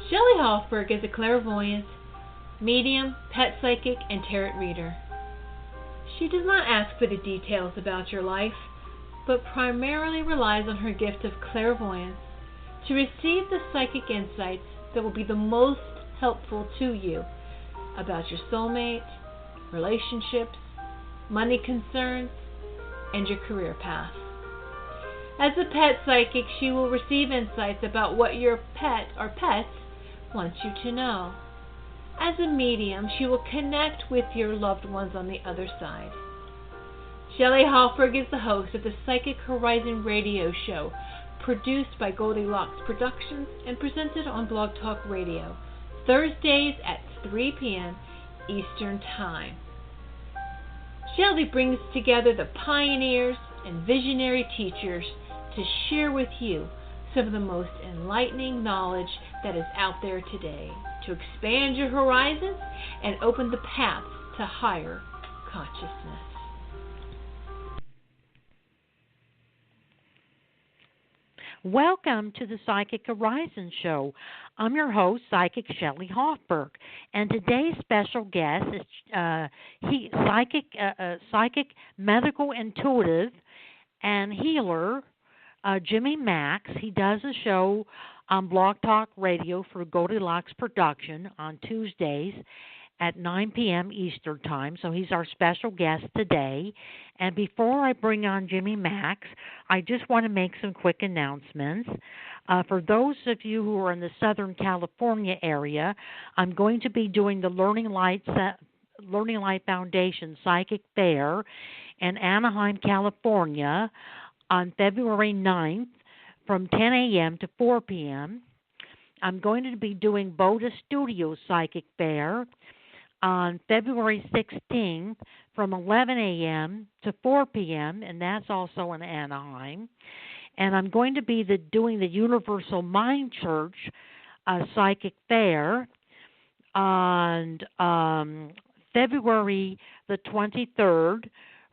Shelley Hofberg is a clairvoyant, medium, pet psychic, and tarot reader. She does not ask for the details about your life, but primarily relies on her gift of clairvoyance to receive the psychic insights that will be the most helpful to you about your soulmate, relationships, money concerns, and your career path. As a pet psychic, she will receive insights about what your pet or pets want you to know. As a medium, she will connect with your loved ones on the other side. Shelley Hofberg is the host of the Psychic Horizon radio show, produced by Goldilocks Productions and presented on Blog Talk Radio, Thursdays at 3 p.m. Eastern Time. Shelley brings together the pioneers and visionary teachers to share with you some of the most enlightening knowledge that is out there today to expand your horizons and open the paths to higher consciousness. Welcome to the Psychic Horizon Show. I'm your host, Psychic Shelley Hofberg, and today's special guest is psychic, medical intuitive, and healer, Jimmy Mack. He does a show on Blog Talk Radio for Goldilocks Production on Tuesdays at 9 p.m. Eastern Time, so he's our special guest today. And before I bring on Jimmy Mack, I just want to make some quick announcements. For those of you who are in the Southern California area, I'm going to be doing the Learning Light Foundation Psychic Fair in Anaheim, California on February 9th from 10 a.m. to 4 p.m. I'm going to be doing Boda Studio Psychic Fair on February 16th from 11 a.m. to 4 p.m., and that's also in Anaheim. And I'm going to be doing the Universal Mind Church Psychic Fair on February the 23rd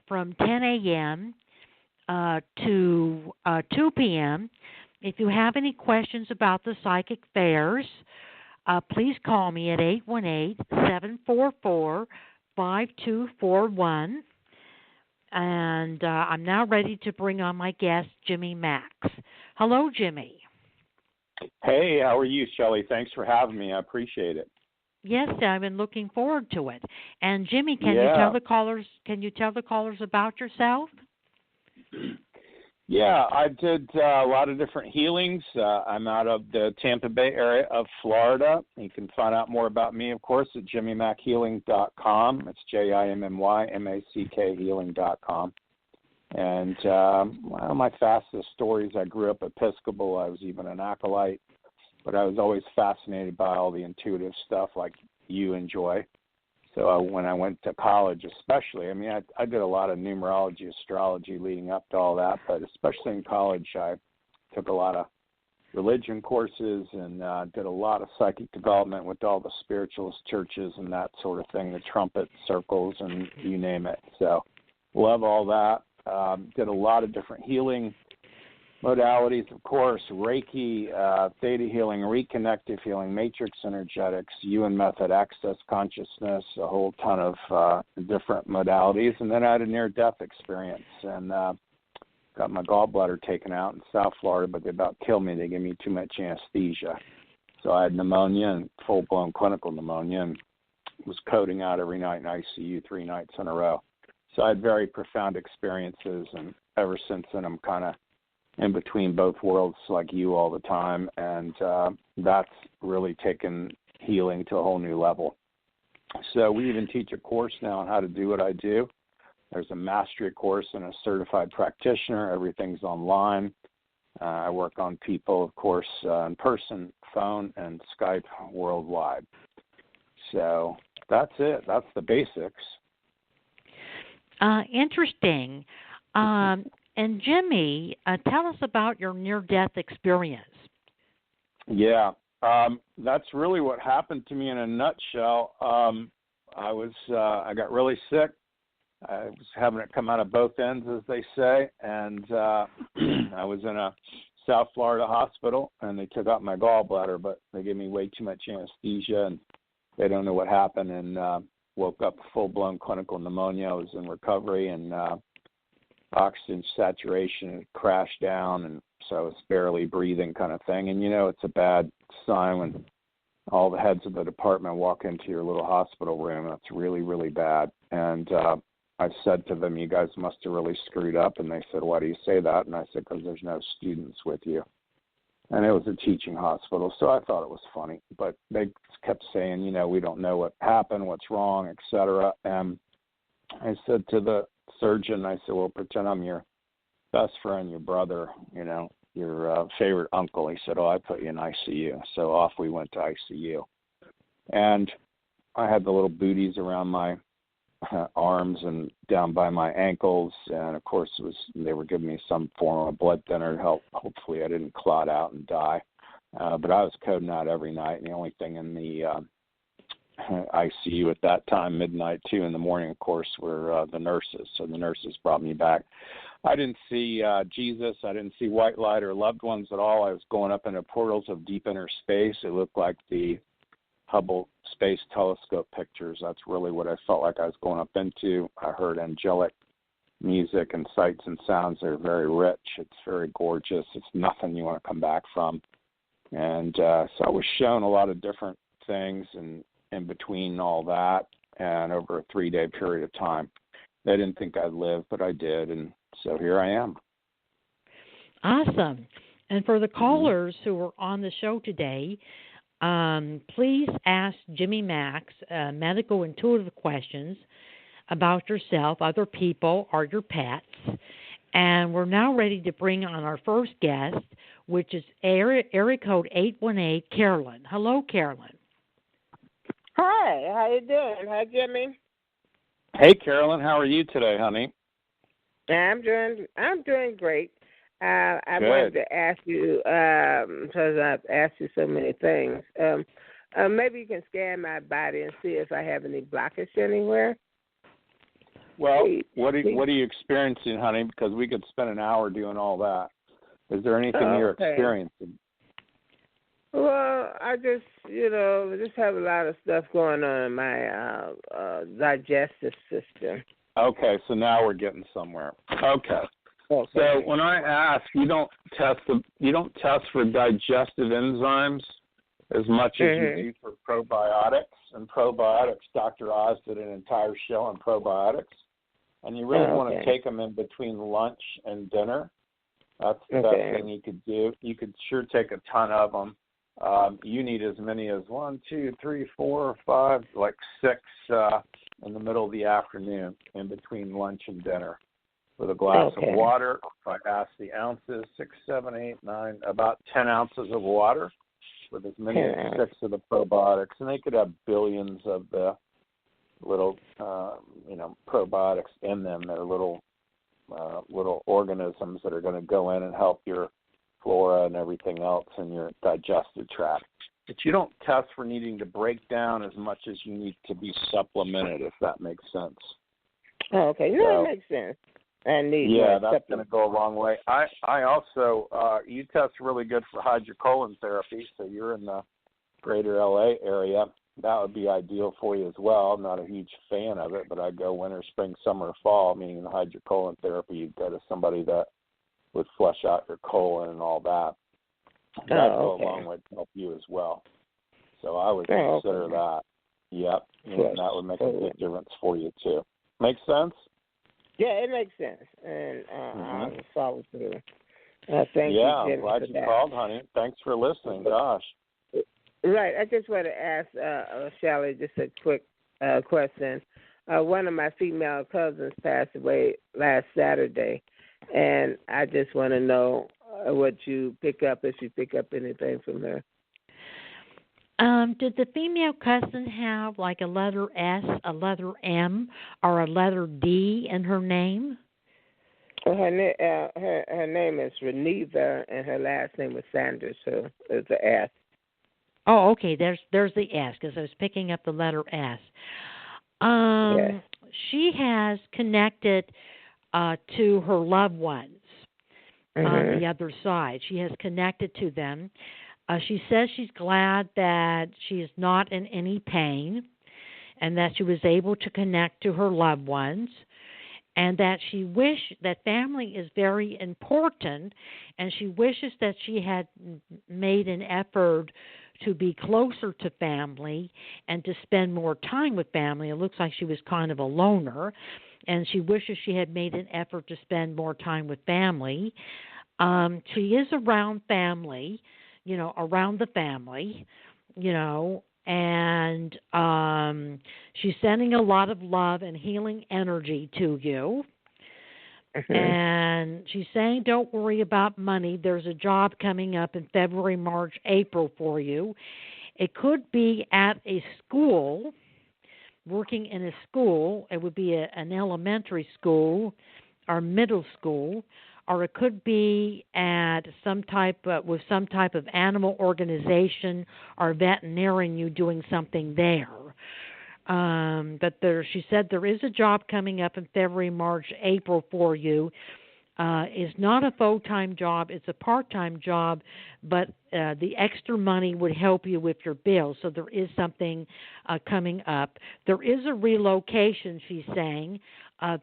from 10 a.m. To 2 p.m. If you have any questions about the psychic fairs, please call me at 818-744-5241. And I'm now ready to bring on my guest, Jimmy Mack. Hello, Jimmy. Hey, how are you, Shelley? Thanks for having me. I appreciate it. Yes, I've been looking forward to it. And Jimmy, can you tell the callers about yourself? Yeah, I did a lot of different healings. I'm out of the Tampa Bay area of Florida. You can find out more about me, of course, at jimmymackhealing.com. It's JIMMYMACK healing.com. And one of my fastest stories, I grew up Episcopal. I was even an acolyte, but I was always fascinated by all the intuitive stuff like you enjoy. So when I went to college especially, I mean, I did a lot of numerology, astrology leading up to all that, but especially in college, I took a lot of religion courses and did a lot of psychic development with all the spiritualist churches and that sort of thing, the trumpet circles and you name it. So love all that. Did a lot of different healing modalities, of course, Reiki, theta healing, reconnective healing, matrix energetics, UN method, access consciousness, a whole ton of different modalities. And then I had a near-death experience and got my gallbladder taken out in South Florida, but they about killed me. They gave me too much anesthesia. So I had pneumonia and full-blown clinical pneumonia and was coding out every night in ICU 3 nights in a row. So I had very profound experiences, and ever since then I'm kind of in between both worlds like you all the time, and that's really taken healing to a whole new level. So we even teach a course now on how to do what I do. There's a mastery course and a certified practitioner. Everything's online. I work on people, of course, in person, phone, and Skype worldwide. So that's it. That's the basics. Interesting. And Jimmy, tell us about your near-death experience. Yeah, that's really what happened to me in a nutshell. I got really sick. I was having it come out of both ends, as they say, and I was in a South Florida hospital, and they took out my gallbladder, but they gave me way too much anesthesia, and they don't know what happened, and woke up full-blown clinical pneumonia. I was in recovery, and oxygen saturation had crashed down, and so I was barely breathing kind of thing. And, it's a bad sign when all the heads of the department walk into your little hospital room. That's really, really bad. And I said to them, you guys must have really screwed up. And they said, why do you say that? And I said, because there's no students with you. And it was a teaching hospital, so I thought it was funny. But they kept saying, we don't know what happened, what's wrong, et cetera. And I said to the surgeon, I said, well, pretend I'm your best friend, your brother, your favorite uncle. He said, I put you in ICU. So off we went to ICU. And I had the little booties around my arms and down by my ankles, and of course they were giving me some form of blood thinner to help. Hopefully I didn't clot out and die, but I was coding out every night, and the only thing in the ICU at that time, midnight, 2 in the morning, of course, were the nurses. So the nurses brought me back. I didn't see Jesus. I didn't see white light or loved ones at all. I was going up into portals of deep inner space. It looked like the Hubble Space Telescope pictures. That's really what I felt like I was going up into. I heard angelic music and sights and sounds that are very rich. It's very gorgeous. It's nothing you want to come back from. And so I was shown a lot of different things and in between all that, and over a 3-day period of time. They didn't think I'd live, but I did, and so here I am. Awesome. And for the callers who are on the show today, please ask Jimmy Mack medical intuitive questions about yourself, other people, or your pets. And we're now ready to bring on our first guest, which is area code 818, Carolyn. Hello, Carolyn. Hi, how you doing? Hi, Jimmy. Hey, Carolyn, how are you today, honey? I'm doing great. I Good. wanted to ask you, because I've asked you so many things. Maybe you can scan my body and see if I have any blockage anywhere. Well, what are you experiencing, honey? Because we could spend an hour doing all that. Is there anything you're experiencing? Well, I just have a lot of stuff going on in my digestive system. Okay, so now we're getting somewhere. Okay. So when I ask, you don't test for digestive enzymes as much as you do for probiotics. And probiotics, Dr. Oz did an entire show on probiotics, and you really want to take them in between lunch and dinner. That's the best thing you could do. You could sure take a ton of them. You need as many as 1, 2, 3, 4, 5, like 6 in the middle of the afternoon in between lunch and dinner with a glass of water. If I ask the ounces, 6, 7, 8, 9, about 10 ounces of water with as many as 6 of the probiotics. And they could have billions of the little, probiotics in them. They're little organisms that are going to go in and help your flora and everything else in your digestive tract. But you don't test for needing to break down as much as you need to be supplemented, if that makes sense. Oh, okay. No, that makes sense. That's going to go a long way. I also, you test really good for hydrocolon therapy, so you're in the greater LA area. That would be ideal for you as well. I'm not a huge fan of it, but I go winter, spring, summer, fall, meaning the hydrocolon therapy. You'd go to somebody that would flush out your colon and all that. That'd go a long way to help you as well. So I would consider that. Yep. And that would make a big difference for you, too. Make sense? Yeah, it makes sense. And I'll follow through. Thank you, Jimmy, I'm glad you called, honey. Thanks for listening. Gosh. Right. I just want to ask Shelley just a quick question. One of my female cousins passed away last Saturday, and I just want to know what you pick up, if you pick up anything from her. Did the female cousin have like a letter S, a letter M, or a letter D in her name? Her name is Reneva, and her last name was Sanders, so it's an S. Oh, okay. There's the S, because I was picking up the letter S. She has connected to her loved ones, on the other side. She has connected to them. She says she's glad that she is not in any pain and that she was able to connect to her loved ones, and that she wished that family is very important, and she wishes that she had made an effort to be closer to family and to spend more time with family. It looks like she was kind of a loner, and she wishes she had made an effort to spend more time with family. She is around family, around the family, and she's sending a lot of love and healing energy to you. And she's saying, don't worry about money. There's a job coming up in February, March, April for you. It could be at a school, working in a school. It would be an elementary school or middle school, or it could be at with some type of animal organization or veterinarian, you doing something there. But she said there is a job coming up in February, March, April for you. It's not a full-time job. It's a part-time job, but the extra money would help you with your bills. So there is something coming up. There is a relocation, she's saying,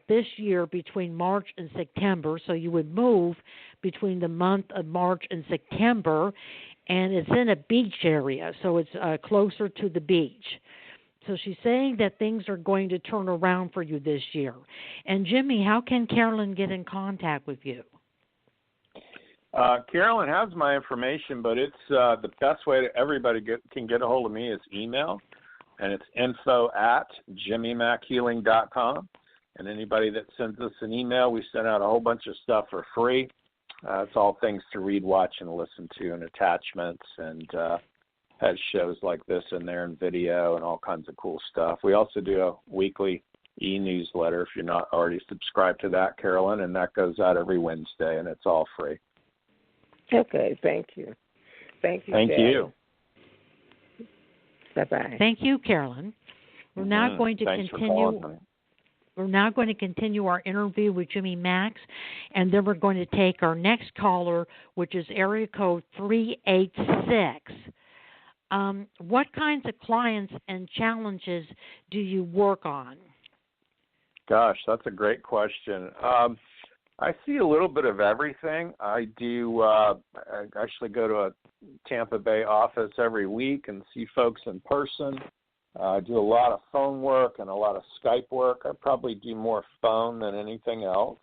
this year between March and September. So you would move between the month of March and September, and it's in a beach area, so it's closer to the beach. So she's saying that things are going to turn around for you this year. And Jimmy, how can Carolyn get in contact with you? Carolyn has my information, but it's the best way that everybody can get a hold of me is email, and it's info@jimmymackhealing.com. And anybody that sends us an email, we send out a whole bunch of stuff for free. It's all things to read, watch, and listen to, and attachments, and has shows like this in there and video and all kinds of cool stuff. We also do a weekly e-newsletter if you're not already subscribed to that, Carolyn, and that goes out every Wednesday, and it's all free. Okay, thank you. Thank you. Thank you. Bye-bye. Thank you, Carolyn. We're now going to continue. We're now going to continue our interview with Jimmy Mack, and then we're going to take our next caller, which is area code 386. What kinds of clients and challenges do you work on? Gosh, that's a great question. I see a little bit of everything. I actually go to a Tampa Bay office every week and see folks in person. I do a lot of phone work and a lot of Skype work. I probably do more phone than anything else,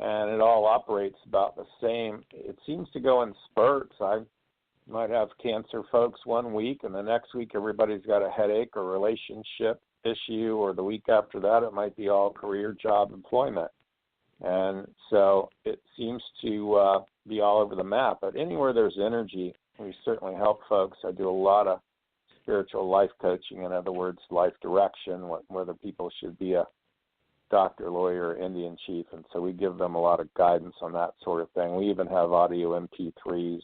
and it all operates about the same. It seems to go in spurts. I might have cancer folks one week, and the next week everybody's got a headache or relationship issue, or the week after that it might be all career, job, employment. And so it seems to be all over the map. But anywhere there's energy, we certainly help folks. I do a lot of spiritual life coaching, in other words, life direction, whether people should be a doctor, lawyer, or Indian chief. And so we give them a lot of guidance on that sort of thing. We even have audio MP3s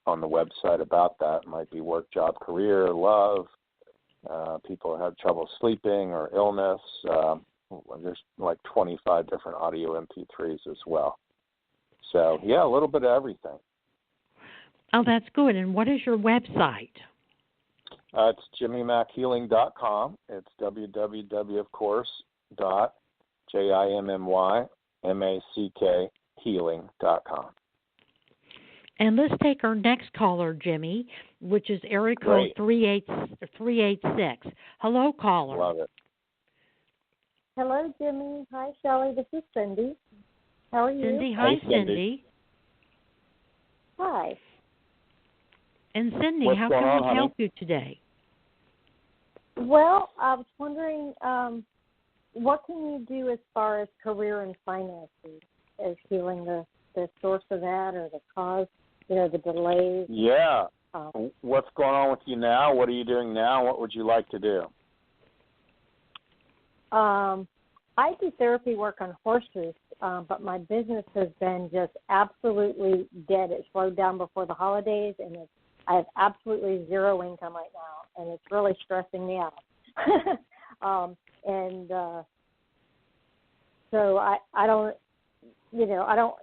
on the website about that. It might be work, job, career, love, people who have trouble sleeping or illness. There's like 25 different audio MP3s as well. So, yeah, a little bit of everything. Oh, that's good. And what is your website? It's jimmymackhealing.com. It's www, of course, JIMMYMACK healing.com. And let's take our next caller, Jimmy, which is area code 386. Hello, caller. Love it. Hello, Jimmy. Hi, Shelley. This is Cindy. How are you? Cindy. Hi, Cindy. Cindy. Hi. And Cindy, What's how going can on, we honey? help you today? Well, I was wondering, what can you do as far as career and finances? Is healing the source of that or the cause, the delays? Yeah. What's going on with you now? What are you doing now? What would you like to do? I do therapy work on horses, but my business has been just absolutely dead. It slowed down before the holidays, and I have absolutely zero income right now, and it's really stressing me out. So I don't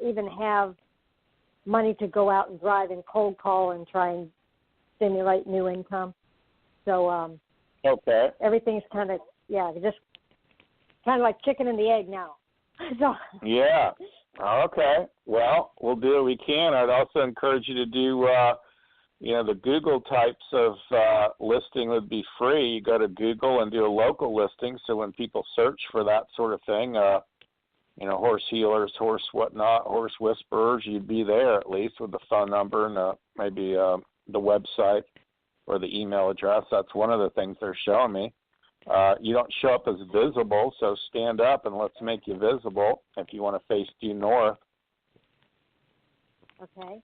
even have money to go out and drive and cold call and try and stimulate new income. So Okay. everything's kind of, just kind of like chicken and the egg now. So, Yeah. Okay. Well, we'll do what we can. I'd also encourage you to do, the Google types of listing would be free. You go to Google and do a local listing. So when people search for that sort of thing, horse healers, horse whatnot, horse whisperers, you'd be there at least with the phone number and maybe the website or the email address. That's one of the things they're showing me. You don't show up as visible, so stand up and let's make you visible if you want to face due north. Okay.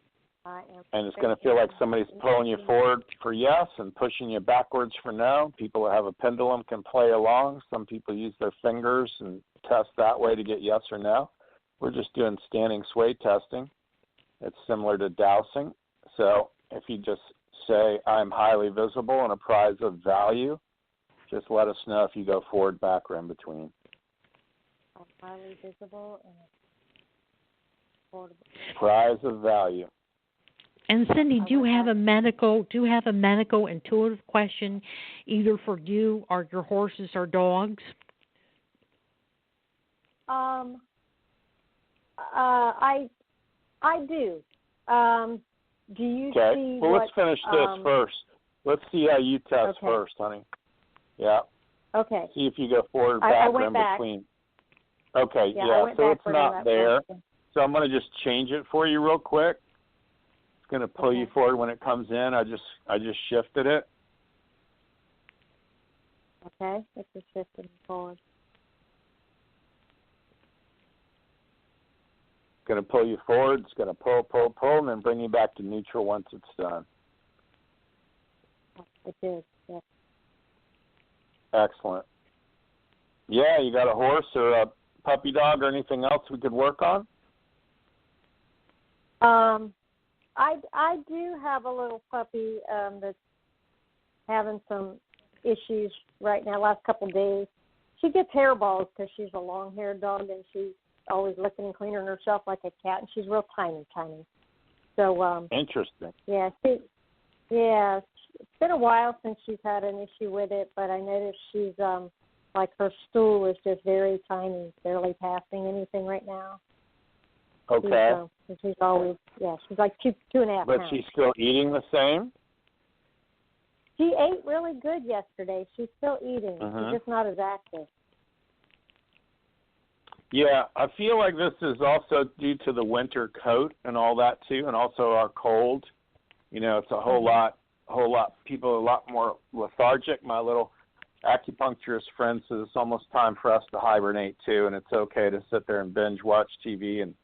And it's going to feel like somebody's pulling you forward for yes and pushing you backwards for no. People that have a pendulum can play along. Some people use their fingers and test that way to get yes or no. We're just doing standing sway testing. It's similar to dowsing. So if you just say, I'm highly visible and a prize of value, just let us know if you go forward, back, or in between. I'm highly visible and affordable. Prize of value. And Cindy, do you have a medical intuitive question, either for you or your horses or dogs? I do. Do you okay. see? Well, let's finish this first. Let's see how you test first, honey. Yeah. Okay. See if you go forward, back, or in between. Okay. Yeah. So it's not there. So I'm going to just change it for you real quick. It's going to pull you forward when it comes in. I just shifted it. Okay. It's just shifting forward. It's going to pull you forward. It's going to pull, and then bring you back to neutral once it's done. It did. Yes. Excellent. Yeah, you got a horse or a puppy dog or anything else we could work on? I do have a little puppy that's having some issues right now, last couple of days. She gets hairballs because she's a long-haired dog, and she's always licking and cleaning herself like a cat, and she's real tiny. So interesting. Yeah, it's been a while since she's had an issue with it, but I noticed she's like her stool is just very tiny, barely passing anything right now. Okay. She's always, she's like 2.5 pounds. But she's still eating the same? She ate really good yesterday. She's still eating. She's just not as active. Yeah, I feel like this is also due to the winter coat and all that too, and also our cold. It's a whole lot, people are a lot more lethargic. My little acupuncturist friend says it's almost time for us to hibernate too, and it's okay to sit there and binge watch TV and,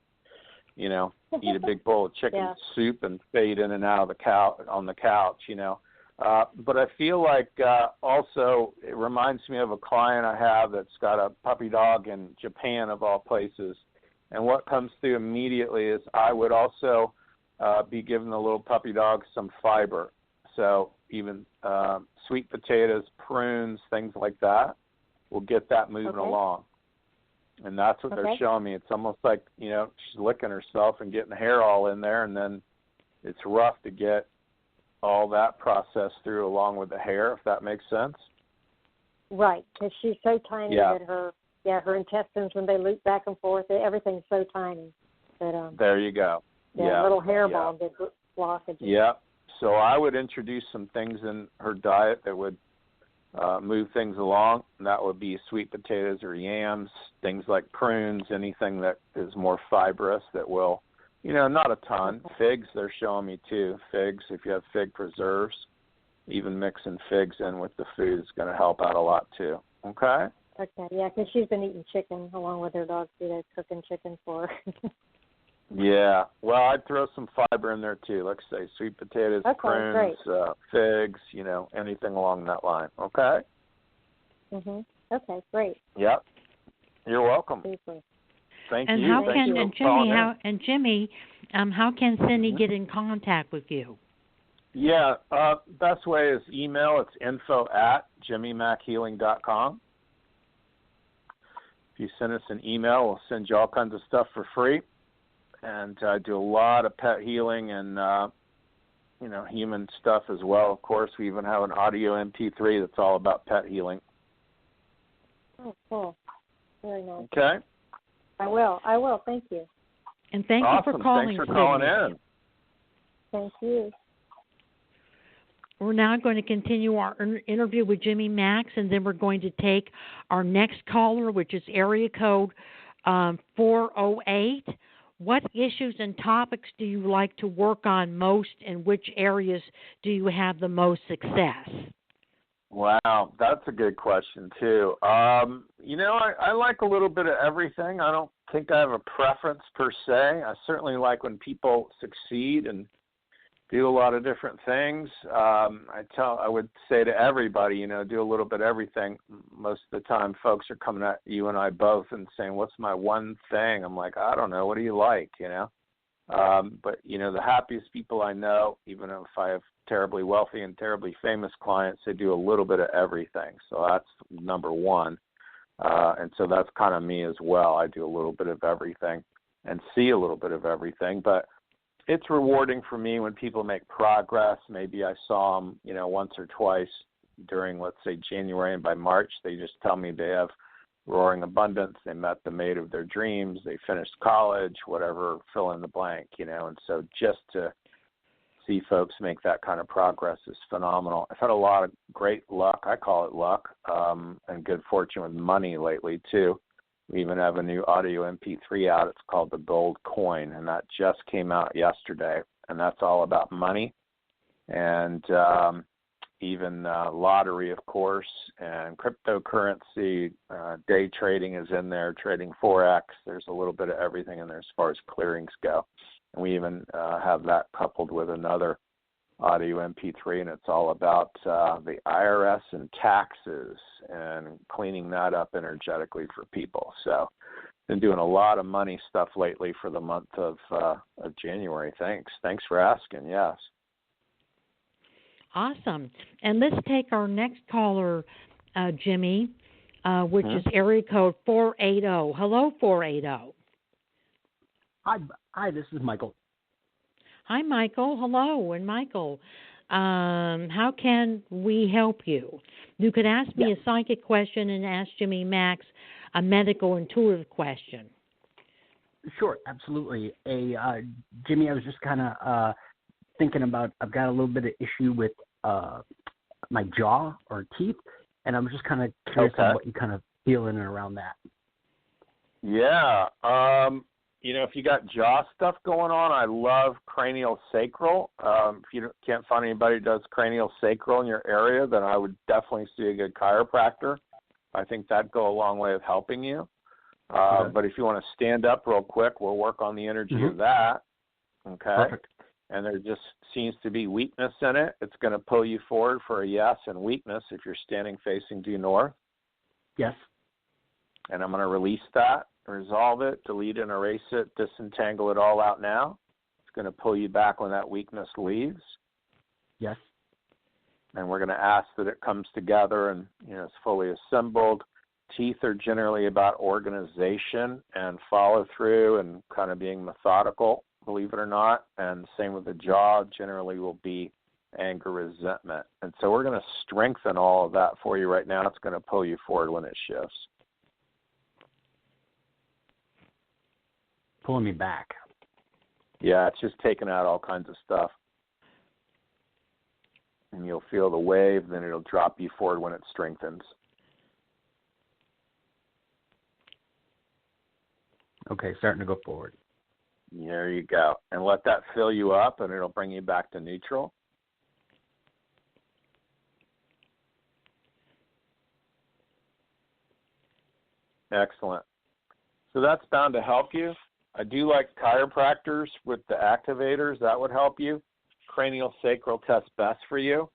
eat a big bowl of chicken soup and fade in and out of on the couch, But I feel like also it reminds me of a client I have that's got a puppy dog in Japan, of all places. And what comes through immediately is I would also be giving the little puppy dog some fiber. So even sweet potatoes, prunes, things like that will get that moving along. And that's what they're showing me. It's almost like, she's licking herself and getting the hair all in there, and then it's rough to get all that process through along with the hair, if that makes sense. Right, because she's so tiny that her intestines, when they loop back and forth, everything's so tiny. That, there you go. Little hairball gets blockages. Yeah. So I would introduce some things in her diet that would move things along. And that would be sweet potatoes or yams, things like prunes, anything that is more fibrous that will, not a ton. Figs, they're showing me too. Figs, if you have fig preserves, even mixing figs in with the food is going to help out a lot too. Okay? Okay, yeah, because she's been eating chicken along with her dog too. They're cooking chicken for her. Yeah, well, I'd throw some fiber in there too. Like I say, sweet potatoes, prunes, figs, anything along that line. Okay? Okay, great. Yep. You're welcome. Super. Thank and you. How Thank can you Jimmy, how can Cindy get in contact with you? Yeah, best way is email. It's info@jimmymackhealing.com. If you send us an email, we'll send you all kinds of stuff for free. and I do a lot of pet healing and human stuff as well. Of course, we even have an audio MP3 that's all about pet healing. Oh, cool. Very nice. Okay. I will. Thank you. And thank Awesome. you for calling. Thanks for calling in. Thank you. We're now going to continue our interview with Jimmy Mack, and then we're going to take our next caller, which is area code 408. What issues and topics do you like to work on most, and which areas do you have the most success? Wow, that's a good question, too. I like a little bit of everything. I don't think I have a preference per se. I certainly like when people succeed and do a lot of different things. I would say to everybody, do a little bit of everything. Most of the time, folks are coming at you and I both and saying, "What's my one thing?" I'm like, "I don't know. What do you like?" But the happiest people I know, even if I have terribly wealthy and terribly famous clients, they do a little bit of everything. So that's number one. And so that's kind of me as well. I do a little bit of everything and see a little bit of everything, but it's rewarding for me when people make progress. Maybe I saw them, once or twice during, let's say, January, and by March, they just tell me they have roaring abundance. They met the mate of their dreams. They finished college, whatever, fill in the blank, And so just to see folks make that kind of progress is phenomenal. I've had a lot of great luck. I call it luck, and good fortune with money lately, too. We even have a new audio MP3 out. It's called The Gold Coin, and that just came out yesterday. And that's all about money and even lottery, of course, and cryptocurrency. Day trading is in there, trading Forex. There's a little bit of everything in there as far as clearings go. And we even have that coupled with another audio MP3, and it's all about the IRS and taxes and cleaning that up energetically for people. So been doing a lot of money stuff lately for the month of January. Thanks for asking. Yes. Awesome. And let's take our next caller, Jimmy, which is area code 480. Hello, 480. Hi, this is Michael. Hi, Michael. Hello, and Michael, how can we help you? You could ask me a psychic question and ask Jimmy Mack a medical intuitive question. Sure, absolutely. Jimmy, I was just kind of thinking about, I've got a little bit of issue with my jaw or teeth, and I was just kind of curious on what you kind of feel in and around that. Yeah. If you got jaw stuff going on, I love cranial sacral. If you can't find anybody who does cranial sacral in your area, then I would definitely see a good chiropractor. I think that'd go a long way of helping you. But if you want to stand up real quick, we'll work on the energy of that. Okay. Perfect. And there just seems to be weakness in it. It's going to pull you forward for a yes, and weakness if you're standing facing due north. Yes. And I'm going to release that, resolve it, delete and erase it, disentangle it all out now. It's going to pull you back when that weakness leaves. Yes. And we're going to ask that it comes together and, it's fully assembled. Teeth are generally about organization and follow through and kind of being methodical, believe it or not. And same with the jaw, generally will be anger, resentment. And so we're going to strengthen all of that for you right now. It's going to pull you forward when it shifts. Pulling me back. Yeah, it's just taking out all kinds of stuff. And you'll feel the wave, then it'll drop you forward when it strengthens. Okay, starting to go forward. There you go. And let that fill you up, and it'll bring you back to neutral. Excellent. So that's bound to help you. I do like chiropractors with the activators. That would help you. Cranial sacral test best for you.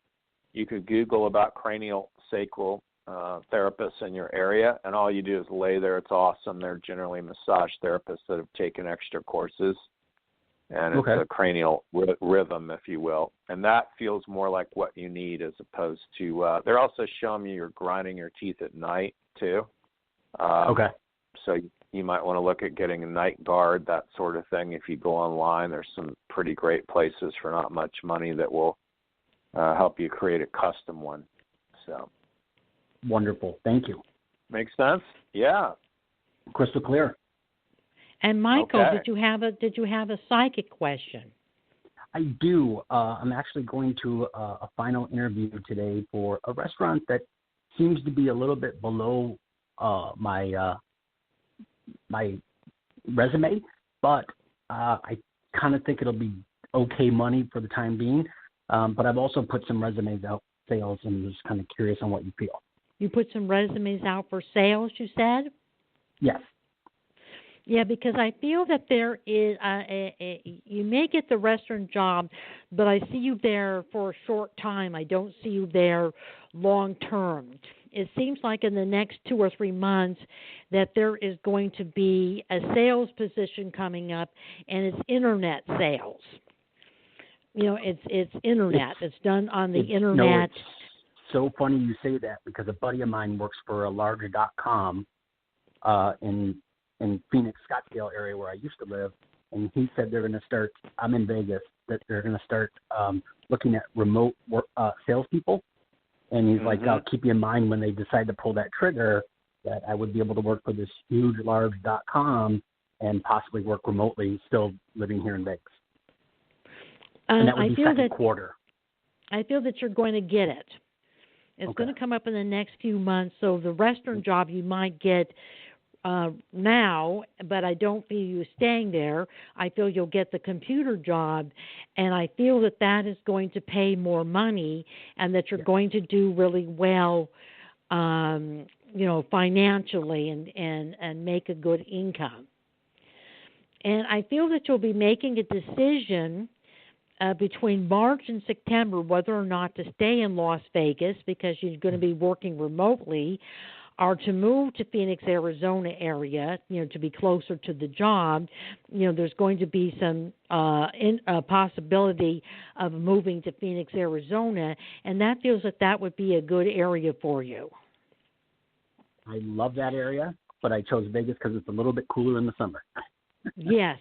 You could Google about cranial sacral therapists in your area, and all you do is lay there. It's awesome. They're generally massage therapists that have taken extra courses, and it's a cranial rhythm, if you will. And that feels more like what you need as opposed to they're also showing me you're grinding your teeth at night, too. So you might want to look at getting a night guard, that sort of thing. If you go online, there's some pretty great places for not much money that will help you create a custom one. So Wonderful. Thank you. Makes sense? Yeah. Crystal clear. And Michael, Okay. did you have a psychic question? I do. I'm actually going to a final interview today for a restaurant that seems to be a little bit below my resume, but I kind of think it'll be okay money for the time being. But I've also put some resumes out sales, and just kind of curious on what you feel. You put some resumes out for sales, you said? Yes. Yeah, because I feel that there is you may get the restaurant job, but I see you there for a short time. I don't see you there long term. It seems like in the next 2 or 3 months that there is going to be a sales position coming up, and it's internet sales. You know, it's internet. It's done on the internet. No, it's so funny you say that, because a buddy of mine works for a larger .com in Phoenix, Scottsdale area where I used to live, and he said they're going to start, I'm in Vegas, that they're going to start looking at remote work, salespeople. And he's like, I'll keep you in mind when they decide to pull that trigger, that I would be able to work for this huge, large .com and possibly work remotely, still living here in Vegas. And that would be second quarter. I feel that you're going to get it. It's going to come up in the next few months. So the restaurant job you might get now, but I don't feel you staying there. I feel you'll get the computer job, and I feel that that is going to pay more money, and that you're going to do really well, financially, and make a good income. And I feel that you'll be making a decision between March and September whether or not to stay in Las Vegas, because you're going to be working remotely, or to move to Phoenix, Arizona area, to be closer to the job. There's going to be some possibility of moving to Phoenix, Arizona, and that feels that would be a good area for you. I love that area, but I chose Vegas because it's a little bit cooler in the summer. Yes,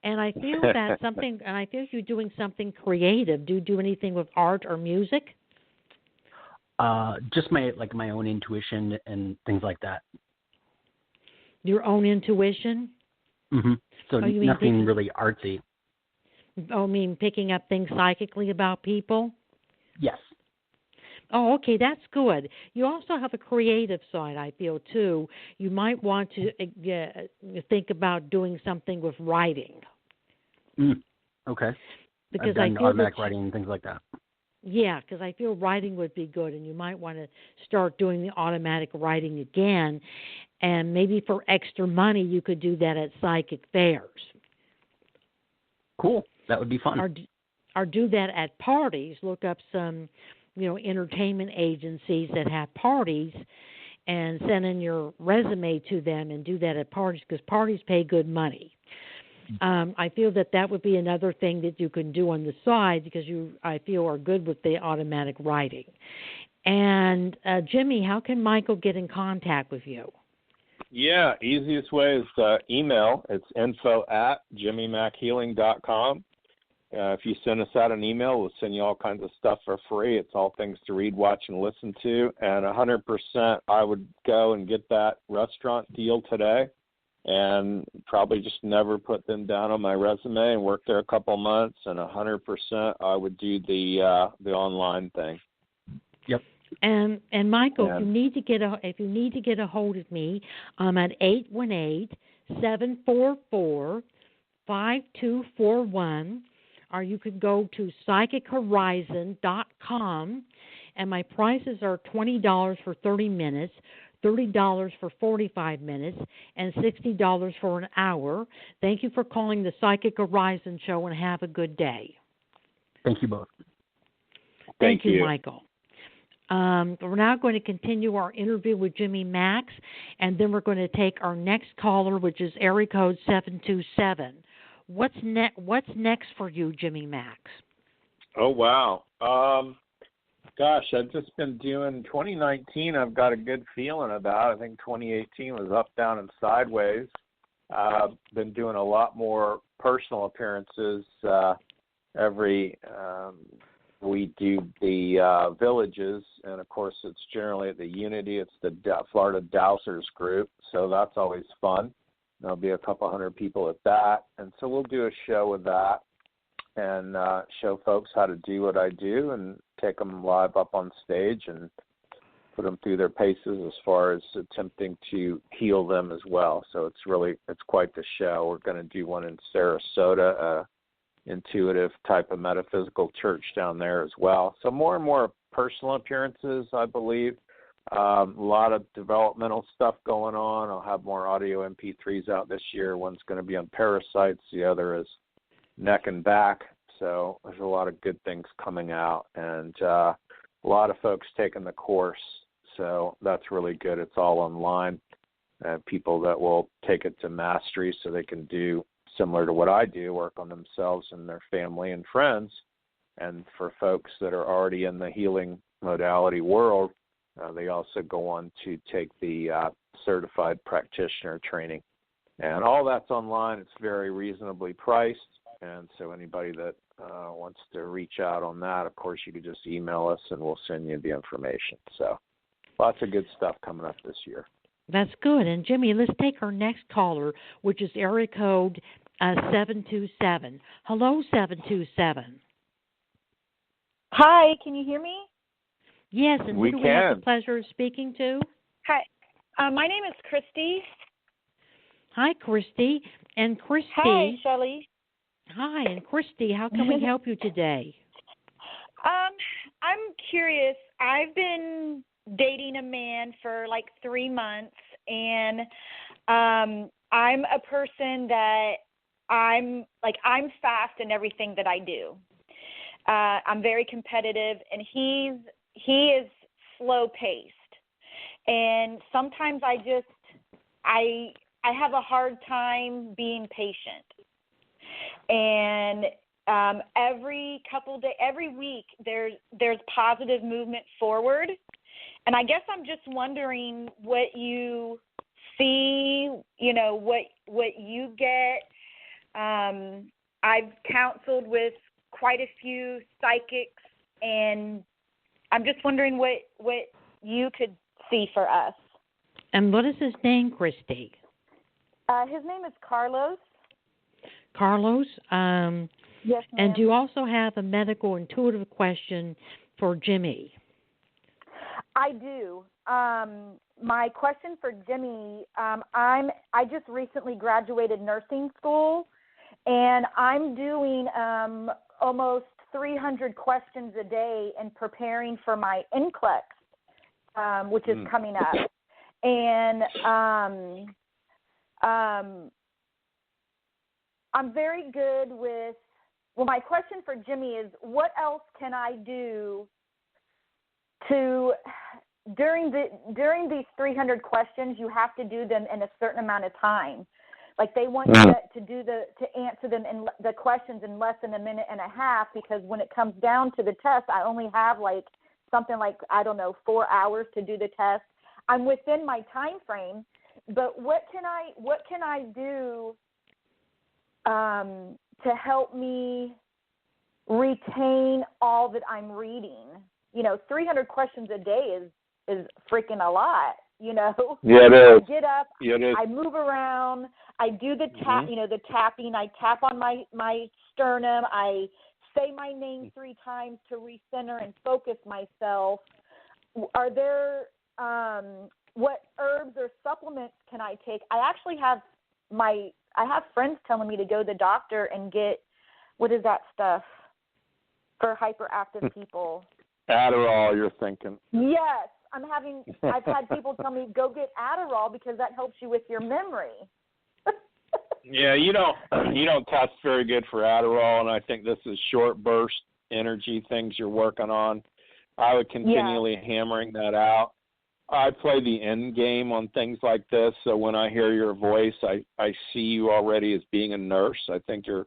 and I feel I feel you're doing something creative. Do you do anything with art or music? Just my own intuition and things like that. Your own intuition? Mm-hmm. So nothing really artsy. Oh, I mean picking up things psychically about people? Yes. Oh, okay, that's good. You also have a creative side, I feel, too. You might want to think about doing something with writing. Okay. Because I've done automatic writing and things like that. Yeah, because I feel writing would be good, and you might want to start doing the automatic writing again, and maybe for extra money you could do that at psychic fairs. Cool. That would be fun. Or do that at parties. Look up some, entertainment agencies that have parties, and send in your resume to them and do that at parties, because parties pay good money. I feel that would be another thing that you can do on the side, because I feel, are good with the automatic writing. And Jimmy, how can Michael get in contact with you? Yeah, easiest way is email. It's info@jimmymackhealing.com. If you send us out an email, we'll send you all kinds of stuff for free. It's all things to read, watch, and listen to. And 100%, I would go and get that restaurant deal today, and probably just never put them down on my resume and work there a couple months. And 100%, I would do the online thing. Yep. And Michael, if you need to get a hold of me, I'm at 818-744-5241, or you could go to psychichorizon.com, and my prices are $20 for 30 minutes. $30 for 45 minutes, and $60 for an hour. Thank you for calling the Psychic Horizon Show, and have a good day. Thank you both. Thank you, Michael. We're now going to continue our interview with Jimmy Mack, and then we're going to take our next caller, which is area code 727. What's next for you, Jimmy Mack? Oh, wow. Gosh, I've just been doing 2019. I've got a good feeling about. I think 2018 was up, down, and sideways. been doing a lot more personal appearances. We do the villages, and of course it's generally at the Unity. It's the Florida Dowsers group, so that's always fun. There'll be a couple hundred people at that, and so we'll do a show with that and show folks how to do what I do and take them live up on stage and put them through their paces as far as attempting to heal them as well. So it's quite the show. We're going to do one in Sarasota, intuitive type of metaphysical church down there as well. So more and more personal appearances, I believe. A lot of developmental stuff going on. I'll have more audio MP3s out this year. One's going to be on parasites. The other is neck and back. So there's a lot of good things coming out, and a lot of folks taking the course. So that's really good. It's all online. People that will take it to mastery so they can do similar to what I do, work on themselves and their family and friends. And for folks that are already in the healing modality world, they also go on to take the certified practitioner training. And all that's online. It's very reasonably priced. And so anybody that wants to reach out on that, of course, you could just email us and we'll send you the information. So lots of good stuff coming up this year. That's good. And, Jimmy, let's take our next caller, which is area code 727. Hello, 727. Hi, can you hear me? Yes, and who do we have the pleasure of speaking to? Hi, my name is Christy. Hi, Christy. And Christy. Hi, Shelley. Hi, and Christy, how can we help you today? I'm curious. I've been dating a man for like 3 months, and I'm a person that I'm fast in everything that I do. I'm very competitive, and he is slow paced, and sometimes I have a hard time being patient. And every week there's positive movement forward, and I guess I'm just wondering what you see, what you get. I've counseled with quite a few psychics, and I'm just wondering what you could see for us. And what is his name, Christy? His name is Carlos. Carlos? Yes, ma'am. And do you also have a medical intuitive question for Jimmy? I do. My question for Jimmy, I just recently graduated nursing school, and I'm doing almost 300 questions a day and preparing for my NCLEX, which is coming up. And I'm very good with, my question for Jimmy is, what else can I do to, during these 300 questions, you have to do them in a certain amount of time. Like they want you to answer them in the questions in less than a minute and a half, because when it comes down to the test, I only have something like 4 hours to do the test. I'm within my time frame, but what can I do to help me retain all that I'm reading? 300 questions a day is freaking a lot. Yeah, it is. I get up, I move around, I do the the tapping. I tap on my sternum. I say my name 3 times to recenter and focus myself. Are there what herbs or supplements can I take? I actually have friends telling me to go to the doctor and get, what is that stuff for hyperactive people? Adderall, you're thinking. Yes. I've had people tell me, go get Adderall because that helps you with your memory. Yeah, you don't test very good for Adderall, and I think this is short burst energy things you're working on. I would continually hammering that out. I play the end game on things like this, so when I hear your voice, I see you already as being a nurse. I think you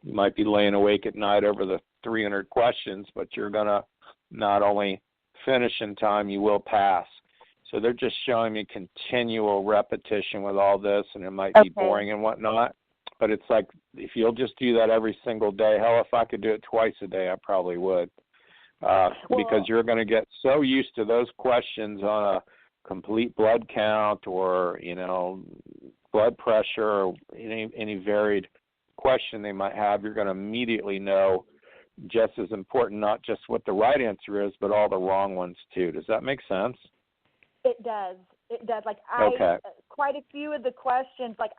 might be laying awake at night over the 300 questions, but you're going to not only finish in time, you will pass. So they're just showing me continual repetition with all this, and it might be boring and whatnot. But it's like, if you'll just do that every single day, hell, if I could do it twice a day, I probably would. Because you're going to get so used to those questions on a complete blood count or, blood pressure or any varied question they might have. You're going to immediately know just as important, not just what the right answer is, but all the wrong ones too. Does that make sense? It does. It does. Like quite a few of the questions, like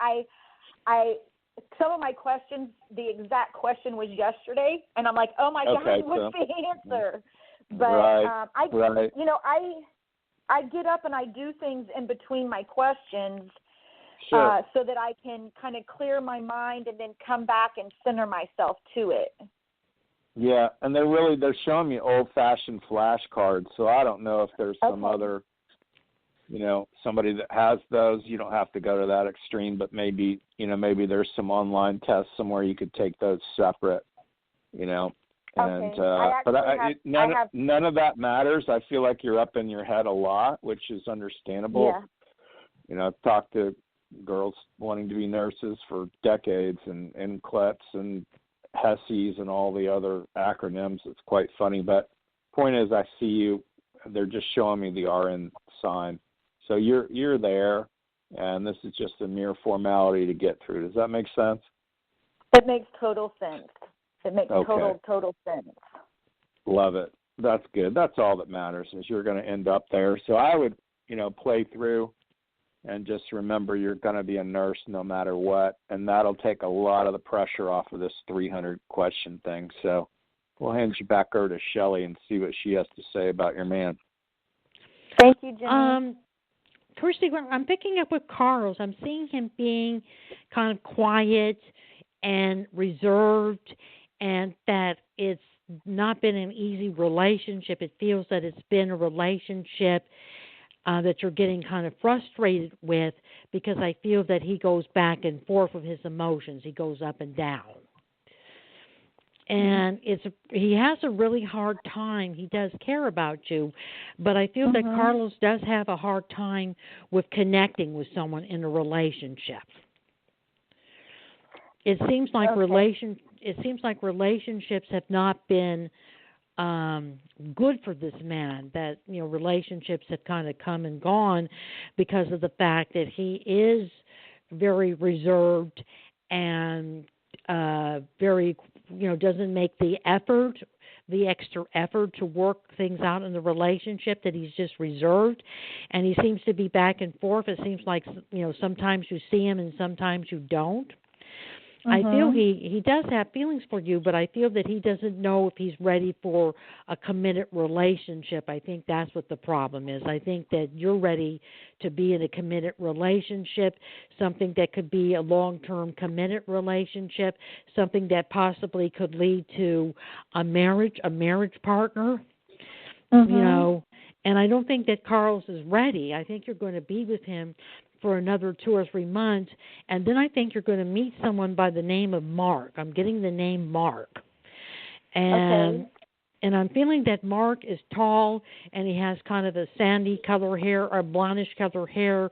some of my questions, the exact question was yesterday, and I'm like, oh my God, what's the answer? But I get up and I do things in between my questions so that I can kind of clear my mind and then come back and center myself to it. Yeah, and they're showing me old-fashioned flashcards, so I don't know if there's some other, somebody that has those. You don't have to go to that extreme, but maybe there's some online tests somewhere you could take those separate, And none of that matters. I feel like you're up in your head a lot, which is understandable. Yeah. I've talked to girls wanting to be nurses for decades, and CLETs and HESIs and all the other acronyms. It's quite funny, but point is, I see you. They're just showing me the RN sign, so you're there, and this is just a mere formality to get through. Does that make sense? It makes total sense. It makes total sense. Love it. That's good. That's all that matters, is you're going to end up there. So I would, play through and just remember you're going to be a nurse no matter what, and that'll take a lot of the pressure off of this 300-question thing. So we'll hand you back over to Shelley and see what she has to say about your man. Thank you, Jimmy. Kirsty, I'm picking up with Carl's. I'm seeing him being kind of quiet and reserved, and that it's not been an easy relationship. It feels that it's been a relationship that you're getting kind of frustrated with, because I feel that he goes back and forth with his emotions. He goes up and down. And he has a really hard time. He does care about you, but I feel that Carlos does have a hard time with connecting with someone in a relationship. It seems like relationships have not been good for this man. That relationships have kind of come and gone because of the fact that he is very reserved and very doesn't make the extra effort to work things out in the relationship. That he's just reserved, and he seems to be back and forth. It seems like sometimes you see him and sometimes you don't. I feel he does have feelings for you, but I feel that he doesn't know if he's ready for a committed relationship. I think that's what the problem is. I think that you're ready to be in a committed relationship, something that could be a long-term committed relationship, something that possibly could lead to a marriage partner, And I don't think that Carlos is ready. I think you're going to be with him for another 2 or 3 months, and then I think you're going to meet someone by the name of Mark. I'm getting the name Mark. And I'm feeling that Mark is tall, and he has kind of a sandy color hair or blondish color hair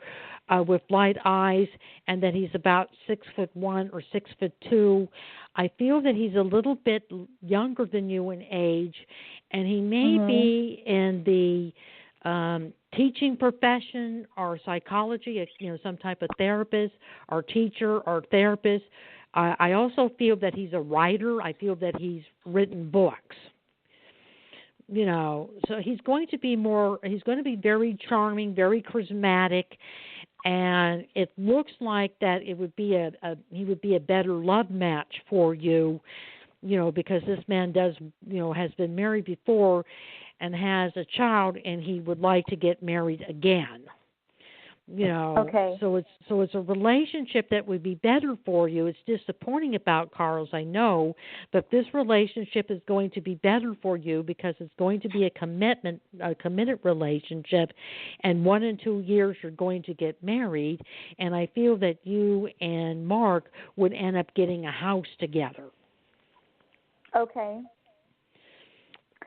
with light eyes, and that he's about 6'1" or 6'2". I feel that he's a little bit younger than you in age, and he may be in the teaching profession or psychology, some type of therapist or teacher or therapist. I also feel that he's a writer. I feel that he's written books. So he's going to be very charming, very charismatic, and it looks like that it would be he would be a better love match for you, because this man has been married before and has a child, and he would like to get married again. So it's a relationship that would be better for you. It's disappointing about Carlos, I know, but this relationship is going to be better for you because it's going to be a committed relationship, and 1 and 2 years you're going to get married, and I feel that you and Mark would end up getting a house together. Okay.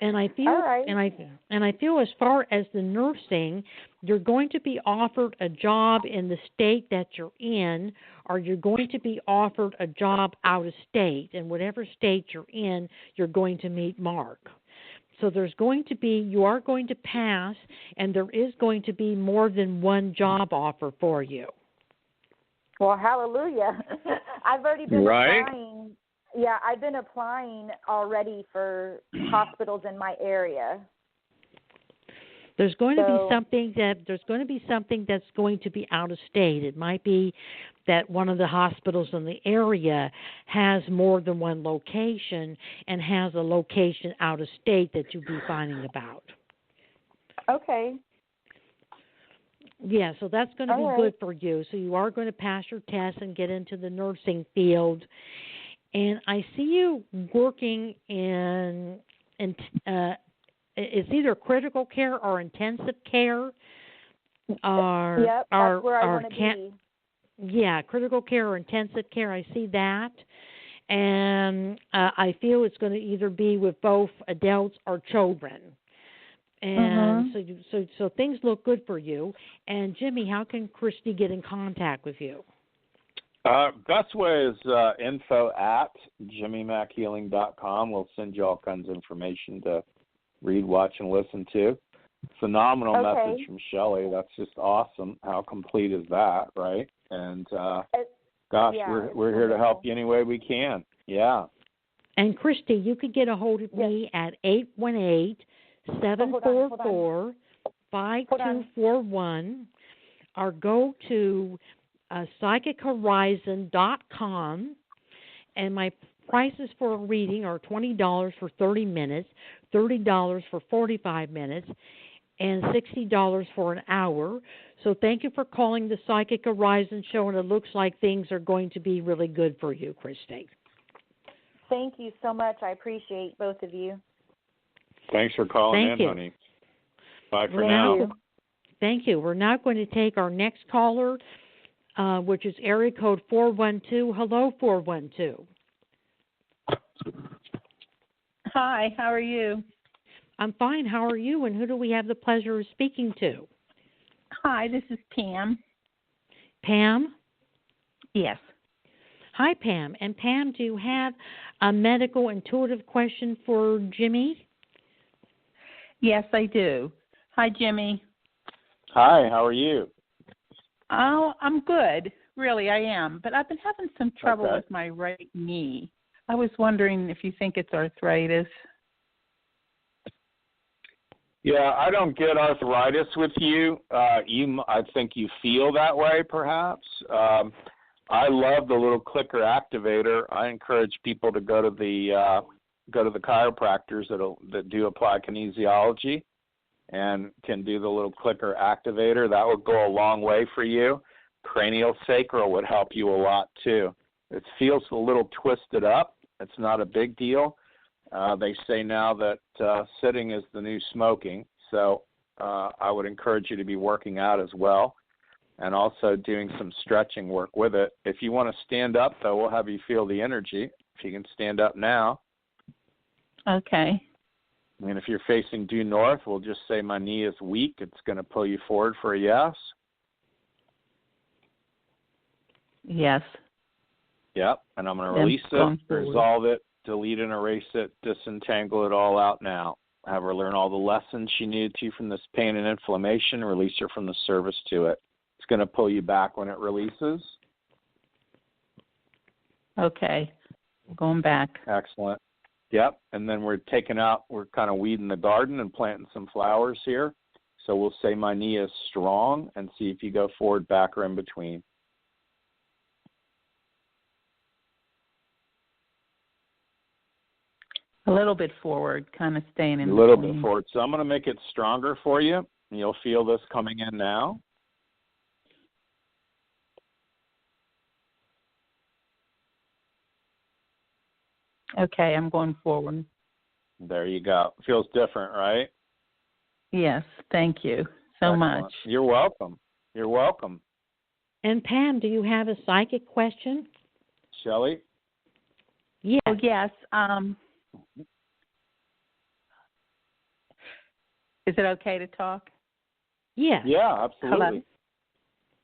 And I feel, All right. and I feel, as far as the nursing, you're going to be offered a job in the state that you're in, or you're going to be offered a job out of state. And whatever state you're in, you're going to meet Mark. So you are going to pass, and there is going to be more than one job offer for you. Well, hallelujah. I've already been Right. applying. Yeah, I've been applying already for hospitals in my area. There's going to be something that's going to be out of state. It might be that one of the hospitals in the area has more than one location and has a location out of state that you'll be finding about. Okay. Yeah, so that's going to be good for you. So you are going to pass your test and get into the nursing field. And I see you working in it's either critical care or intensive care. Yep, that's where I want to be. Yeah, critical care or intensive care. I see that. And I feel it's going to either be with both adults or children. And so things look good for you. And Jimmy, how can Christy get in contact with you? Best way is info@jimmymackhealing.com. We'll send you all kinds of information to read, watch, and listen to. Phenomenal message from Shelley. That's just awesome. How complete is that, right? And we're here to help you any way we can. Yeah. And Christy, you could get a hold of me at 818-744-5241, or go to psychichorizon.com, and my prices for a reading are $20 for 30 minutes, $30 for 45 minutes, and $60 for an hour. So thank you for calling the Psychic Horizon Show, and it looks like things are going to be really good for you, Christy. Thank you so much. I appreciate both of you. Thanks for calling in, honey. Bye for now. Thank you. We're now going to take our next caller, which is area code 412. Hello, 412. Hi, how are you? I'm fine. How are you? And who do we have the pleasure of speaking to? Hi, this is Pam. Pam? Yes. Hi, Pam. And Pam, do you have a medical intuitive question for Jimmy? Yes, I do. Hi, Jimmy. Hi, how are you? Oh, I'm good. Really, I am. But I've been having some trouble with my right knee. I was wondering if you think it's arthritis. Yeah, I don't get arthritis with you. I think you feel that way, perhaps. I love the little clicker activator. I encourage people to go to the chiropractors that do apply kinesiology and can do the little clicker activator. That would go a long way for you. Cranial sacral would help you a lot too. It feels a little twisted up. It's not a big deal. They say now that sitting is the new smoking, so I would encourage you to be working out as well and also doing some stretching work with it. If you want to stand up, though, we'll have you feel the energy. If you can stand up now. Okay. And if you're facing due north, we'll just say my knee is weak. It's going to pull you forward for a yes. Yes. Yep. And I'm going to release it, resolve it, delete and erase it, disentangle it all out now. Have her learn all the lessons she needed to from this pain and inflammation, release her from the service to it. It's going to pull you back when it releases. Okay. Going back. Excellent. Yep. And then we're kind of weeding the garden and planting some flowers here. So we'll say my knee is strong and see if you go forward, back, or in between. A little bit forward, kind of staying in a little between. Bit forward. So I'm going to make it stronger for you, and you'll feel this coming in now. Okay, I'm going forward. There you go. Feels different, right? Yes, thank you so much. You're welcome. You're welcome. And Pam, do you have a psychic question? Shelley? Yes. Oh, yes. Is it okay to talk? Yeah. Yeah, absolutely.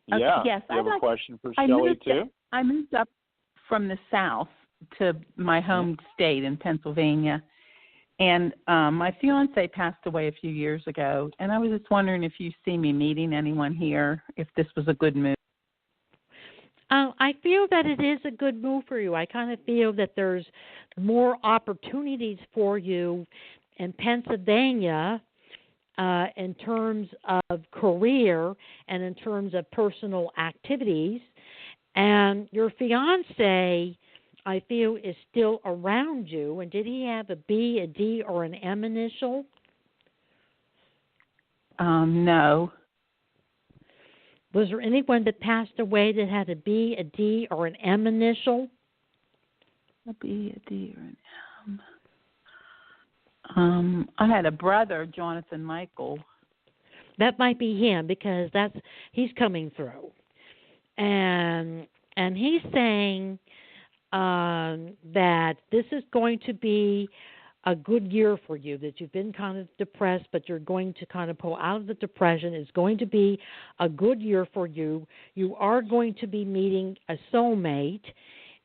Hello? Yeah. Yes. You have a question for Shelley, too? I moved up from the South to my home state in Pennsylvania. And my fiance passed away a few years ago, and I was just wondering if you see me meeting anyone here, if this was a good move. I feel that it is a good move for you. I kind of feel that there's more opportunities for you in Pennsylvania in terms of career and in terms of personal activities. And your fiance, I feel, is still around you. And did he have a B, a D, or an M initial? No. Was there anyone that passed away that had a B, a D, or an M initial? A B, a D, or an M. I had a brother, Jonathan Michael. That might be him because he's coming through, and he's saying that this is going to be a good year for you, that you've been kind of depressed, but you're going to kind of pull out of the depression. It's going to be a good year for you. You are going to be meeting a soulmate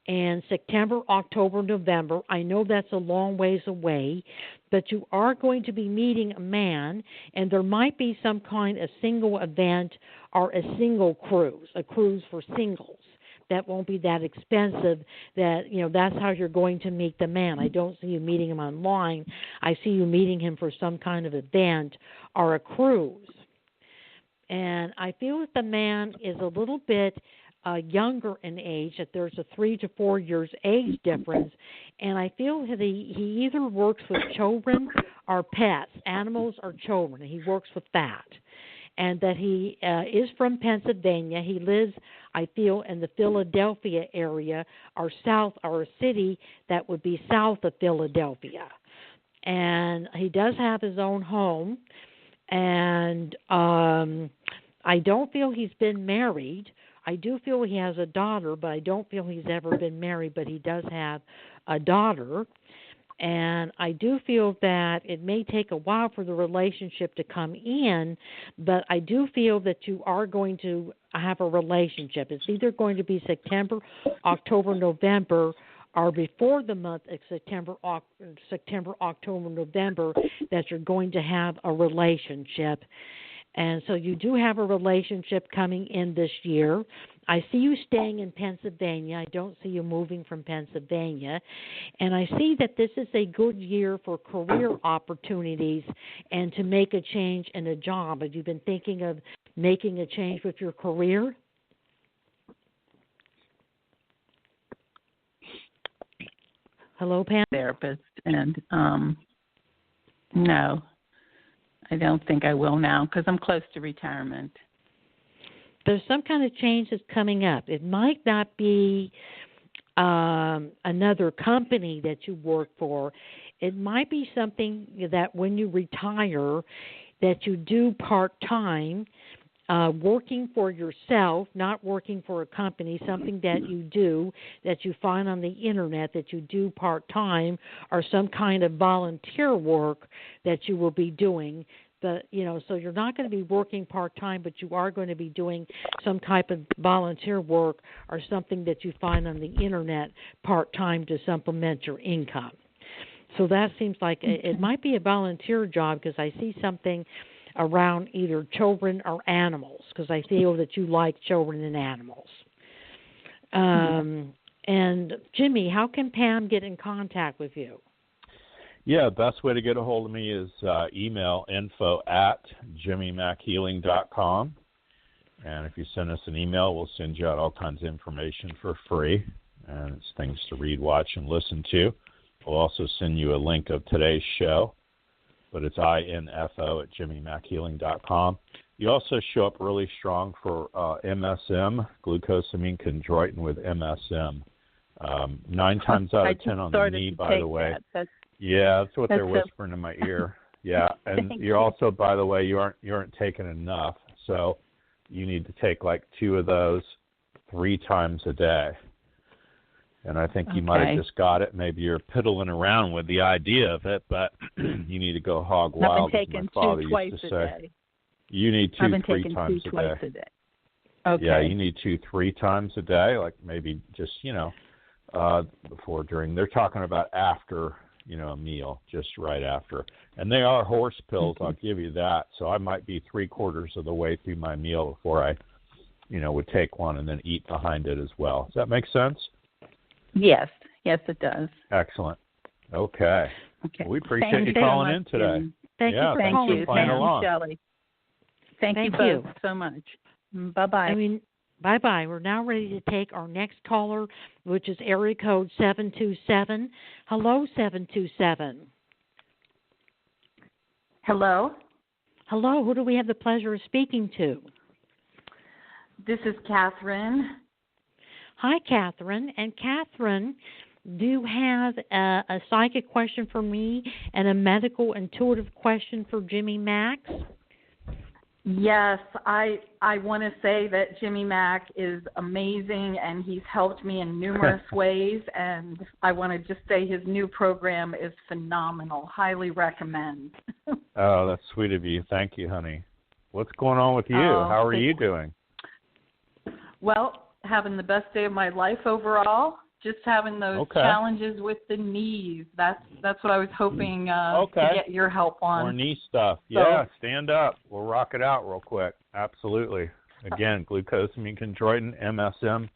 in September, October, November. I know that's a long ways away, but you are going to be meeting a man, and there might be some kind of single event or a single cruise, a cruise for singles. That won't be that expensive. That's how you're going to meet the man. I don't see you meeting him online. I see you meeting him for some kind of event or a cruise. And I feel that the man is a little bit younger in age, that there's a 3 to 4 years age difference. And I feel that he either works with children or pets, animals or children. He works with that. And that he is from Pennsylvania. He lives, I feel, in the Philadelphia area or south, or a city that would be south of Philadelphia. And he does have his own home. And I don't feel he's been married. I do feel he has a daughter, but I don't feel he's ever been married, but he does have a daughter. And I do feel that it may take a while for the relationship to come in, but I do feel that you are going to have a relationship. It's either going to be September, October, November, or before the month of September, October, November, that you're going to have a relationship. And so you do have a relationship coming in this year. I see you staying in Pennsylvania. I don't see you moving from Pennsylvania. And I see that this is a good year for career opportunities and to make a change in a job. Have you been thinking of making a change with your career? Hello, Pam? Therapist. And no, I don't think I will now because I'm close to retirement. There's some kind of change that's coming up. It might not be another company that you work for. It might be something that when you retire that you do part-time, working for yourself, not working for a company, something that you do, that you find on the internet that you do part-time, or some kind of volunteer work that you will be doing. So you're not going to be working part-time, but you are going to be doing some type of volunteer work or something that you find on the internet part-time to supplement your income. So that seems like it might be a volunteer job because I see something around either children or animals because I feel that you like children and animals. And Jimmy, how can Pam get in contact with you? Yeah, best way to get a hold of me is email info@jimmymackhealing.com. And if you send us an email, we'll send you out all kinds of information for free. And it's things to read, watch, and listen to. We'll also send you a link of today's show, but it's info@jimmymackhealing.com. You also show up really strong for MSM, glucosamine chondroitin with MSM. 9 times out of 10 on the knee, by the way. Yeah, that's what they're whispering in my ear. Yeah, and you're also, by the way, you aren't taking enough, so you need to take like 2 of those 3 times a day. And I think you might have just got it. Maybe you're piddling around with the idea of it, but you need to go hog wild. I've been taking two twice a day. You need two, 3 times a day. Okay. Yeah, you need 2, 3 times a day, like maybe just, before, during. They're talking about after, a meal, just right after. And they are horse pills, I'll give you that. So I might be 3/4 of the way through my meal before I, would take one and then eat behind it as well. Does that make sense? Yes, it does. Excellent. Okay. Well, we appreciate you calling in today. Thank you for calling. Thank you, Shelley. Thank you both so much. Bye-bye. Bye-bye. We're now ready to take our next caller, which is area code 727. Hello, 727. Hello. Hello. Who do we have the pleasure of speaking to? This is Catherine. Hi, Catherine. And Catherine, do you have a psychic question for me and a medical intuitive question for Jimmy Mack? Yes, I want to say that Jimmy Mack is amazing, and he's helped me in numerous ways, and I want to just say his new program is phenomenal. Highly recommend. Oh, that's sweet of you. Thank you, honey. What's going on with you? How are you doing? Well, having the best day of my life overall. Just having those challenges with the knees. That's what I was hoping to get your help on. More knee stuff. Yeah, stand up. We'll rock it out real quick. Absolutely. Again, glucosamine chondroitin, MSM,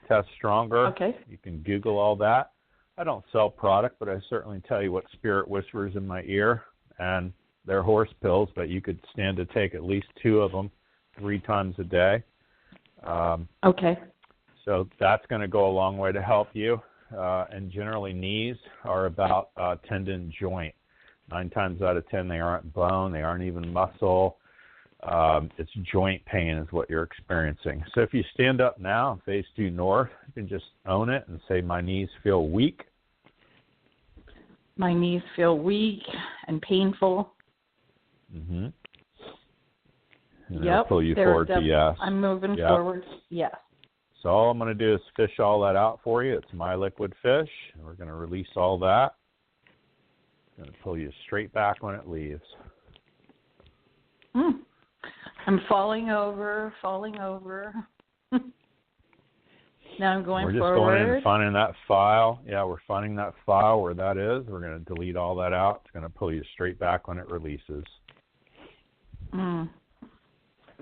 test stronger. Okay. You can Google all that. I don't sell product, but I certainly tell you what spirit whispers in my ear. And they're horse pills, but you could stand to take at least 2 of them 3 times a day. Okay. So that's going to go a long way to help you. And generally, knees are about tendon joint. 9 times out of 10, they aren't bone. They aren't even muscle. It's joint pain is what you're experiencing. So if you stand up now and face due north, you can just own it and say, my knees feel weak. My knees feel weak and painful. Mm-hmm. Yep. Pull you forward to yes. I'm moving forward. Yes. So all I'm going to do is fish all that out for you. It's my liquid fish. We're going to release all that. I'm going to pull you straight back when it leaves. I'm falling over. Now I'm going forward. We're just going in and finding that file. Yeah, we're finding that file where that is. We're going to delete all that out. It's going to pull you straight back when it releases.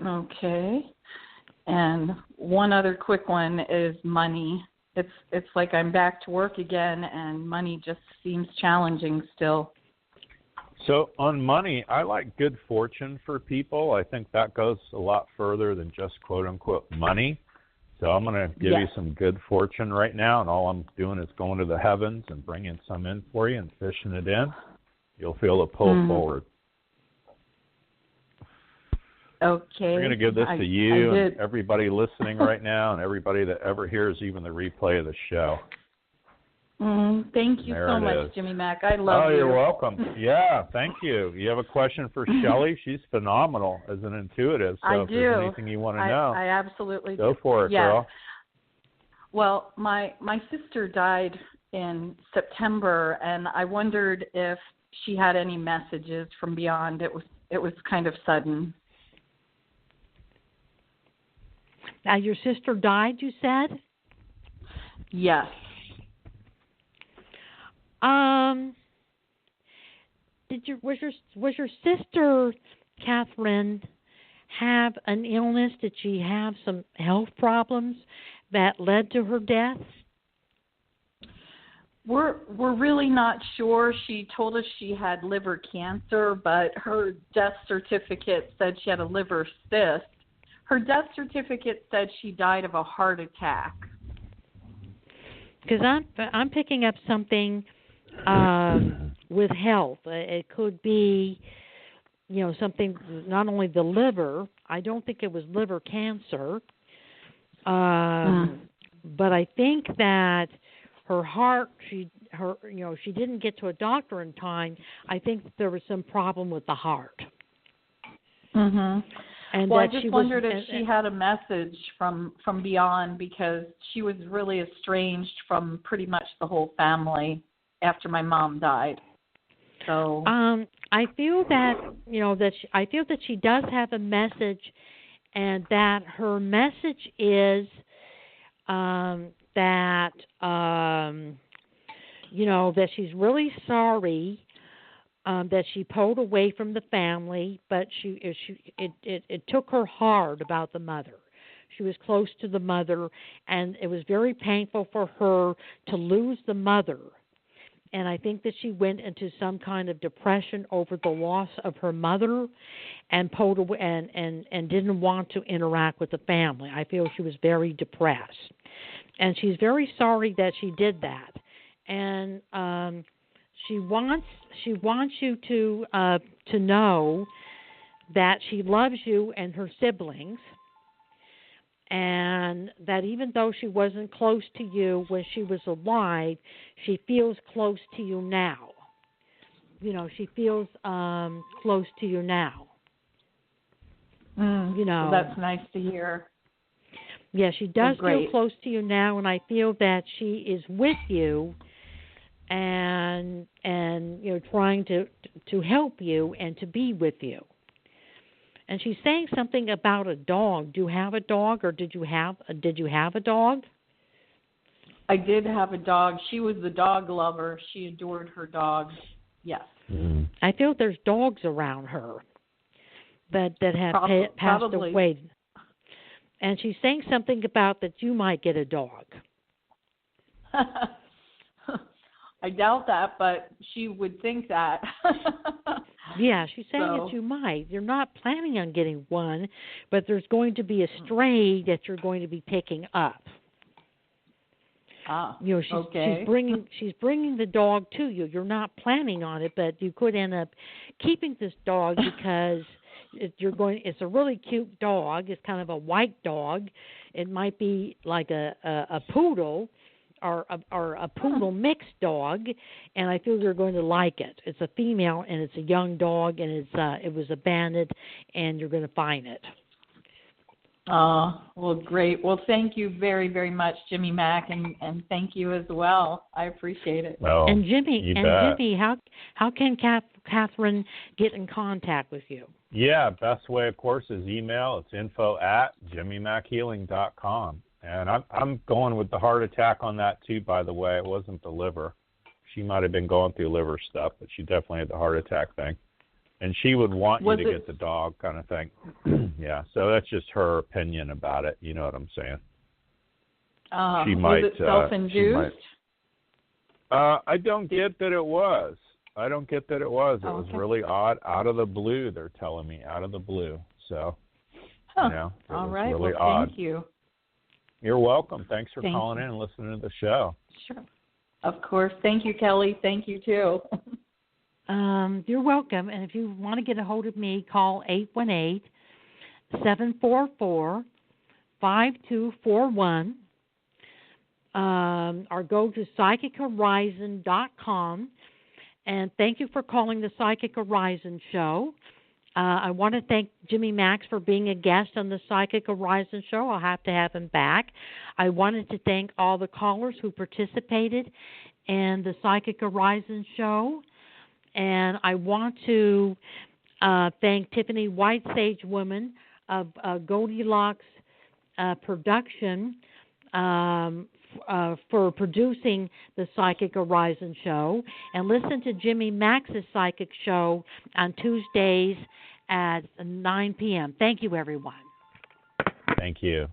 Okay. And one other quick one is money. It's like I'm back to work again, and money just seems challenging still. So on money, I like good fortune for people. I think that goes a lot further than just quote-unquote money. So I'm going to give you some good fortune right now, and all I'm doing is going to the heavens and bringing some in for you and fishing it in. You'll feel a pull forward. Okay. We're going to give this to you and everybody listening right now and everybody that ever hears even the replay of the show. Thank you so much, Jimmy Mack. I love you. Oh, you're welcome. Yeah, thank you. You have a question for Shelley? She's phenomenal as an intuitive. So if there's anything you want to know, I absolutely go for it, girl. Well, my sister died in September, and I wondered if she had any messages from beyond. It was kind of sudden. Now, your sister died, you said? Yes. Was your sister, Catherine, have an illness? Did she have some health problems that led to her death? We're really not sure. She told us she had liver cancer, but her death certificate said she had a liver cyst. Her death certificate said she died of a heart attack. Because I'm picking up something with health. It could be, something, not only the liver. I don't think it was liver cancer. But I think that her heart, she didn't get to a doctor in time. I think there was some problem with the heart. Mhm. And well, that I just she wondered was, if she had a message from beyond, because she was really estranged from pretty much the whole family after my mom died. So I feel that I feel that she does have a message, and that her message is that that she's really sorry. That she pulled away from the family, but it took her hard about the mother. She was close to the mother, and it was very painful for her to lose the mother. And I think that she went into some kind of depression over the loss of her mother, and pulled away and didn't want to interact with the family. I feel she was very depressed, and she's very sorry that she did that. And She wants you to know that she loves you and her siblings, and that even though she wasn't close to you when she was alive, she feels close to you now. She feels close to you now. Well, that's nice to hear. Yeah, she does feel great. close to you now, and I feel that she is with you. And trying to help you and to be with you. And she's saying something about a dog. Do you have a dog, or did you have a dog? I did have a dog. She was the dog lover. She adored her dog. Yes. Mm-hmm. I feel there's dogs around her that have passed probably. away. And she's saying something about that you might get a dog. I doubt that, but she would think that. Yeah, she's saying that you might. You're not planning on getting one, but there's going to be a stray that you're going to be picking up. She's bringing the dog to you. You're not planning on it, but you could end up keeping this dog because it's a really cute dog. It's kind of a white dog. It might be like a poodle. Or a poodle mixed dog, and I feel you're going to like it. It's a female, and it's a young dog, and it was abandoned, and you're going to find it. Well, great. Well, thank you very, very much, Jimmy Mack, and thank you as well. I appreciate it. Well, and Jimmy, how can Catherine get in contact with you? Yeah, best way, of course, is email. It's info@jimmymackhealing.com. And I'm going with the heart attack on that, too, by the way. It wasn't the liver. She might have been going through liver stuff, but she definitely had the heart attack thing. And she would want you to get the dog kind of thing. Yeah, so that's just her opinion about it. You know what I'm saying? Was it self-induced? I don't get that it was. It was really odd. Out of the blue, they're telling me. Out of the blue. So, it all was right. really well, odd. Thank you. You're welcome. Thanks for calling in and listening to the show. Sure. Of course. Thank you, Kelly. Thank you, too. You're welcome. And if you want to get a hold of me, call 818-744-5241. Or go to psychichorizon.com. And thank you for calling the Psychic Horizon Show. I want to thank Jimmy Mack for being a guest on the Psychic Horizon Show. I'll have to have him back. I wanted to thank all the callers who participated in the Psychic Horizon Show. And I want to thank Tiffany White Sage Woman of Goldilocks Production for producing the Psychic Horizon Show. And listen to Jimmy Mack's Psychic Show on Tuesdays at 9 p.m. Thank you, everyone. Thank you.